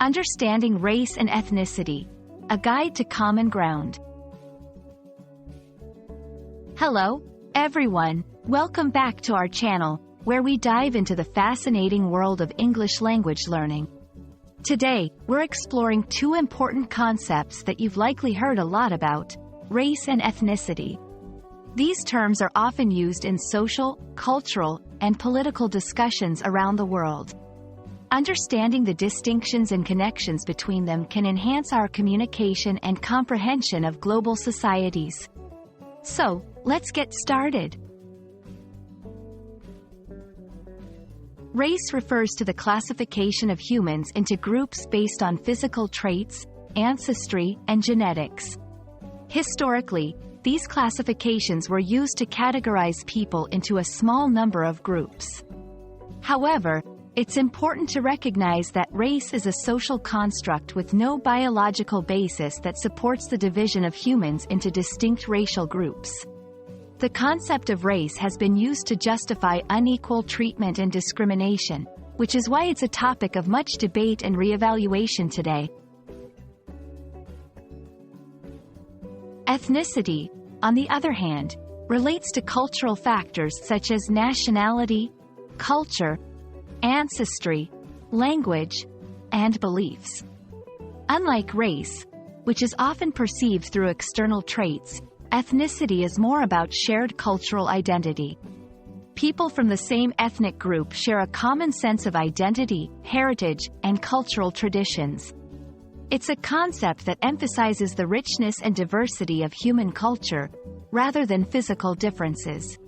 Understanding Race and Ethnicity, a guide to common ground. Hello, everyone. Welcome back to our channel, where we dive into the fascinating world of English language learning. Today, we're exploring two important concepts that you've likely heard a lot about: race and ethnicity. These terms are often used in social, cultural, and political discussions around the world. Understanding the distinctions and connections between them can enhance our communication and comprehension of global societies. So, let's get started. Race refers to the classification of humans into groups based on physical traits, ancestry, and genetics. Historically, these classifications were used to categorize people into a small number of groups. However, it's important to recognize that race is a social construct with no biological basis that supports the division of humans into distinct racial groups. The concept of race has been used to justify unequal treatment and discrimination, which is why it's a topic of much debate and reevaluation today. Ethnicity, on the other hand, relates to cultural factors such as nationality, culture, ancestry, language, and beliefs. Unlike race, which is often perceived through external traits, ethnicity is more about shared cultural identity. People from the same ethnic group share a common sense of identity, heritage, and cultural traditions. It's a concept that emphasizes the richness and diversity of human culture, rather than physical differences.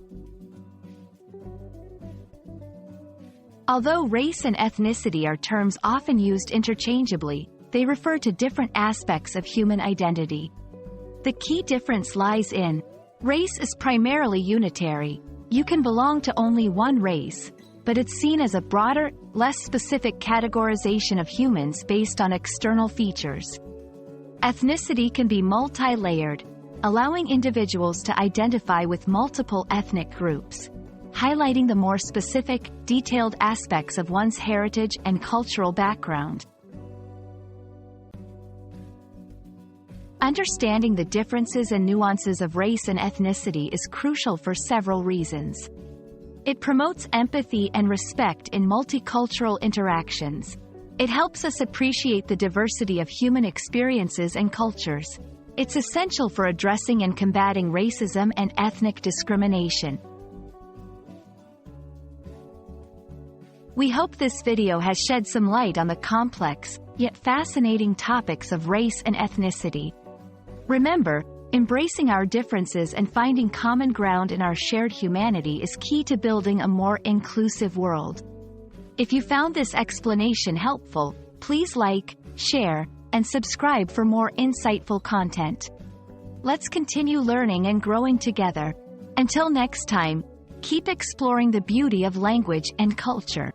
Although race and ethnicity are terms often used interchangeably, they refer to different aspects of human identity. The key difference lies in: race is primarily unitary. You can belong to only one race, but it's seen as a broader, less specific categorization of humans based on external features. Ethnicity can be multi-layered, allowing individuals to identify with multiple ethnic groups, highlighting the more specific, detailed aspects of one's heritage and cultural background. Understanding the differences and nuances of race and ethnicity is crucial for several reasons. It promotes empathy and respect in multicultural interactions. It helps us appreciate the diversity of human experiences and cultures. It's essential for addressing and combating racism and ethnic discrimination. We hope this video has shed some light on the complex, yet fascinating topics of race and ethnicity. Remember, embracing our differences and finding common ground in our shared humanity is key to building a more inclusive world. If you found this explanation helpful, please like, share, and subscribe for more insightful content. Let's continue learning and growing together. Until next time, keep exploring the beauty of language and culture.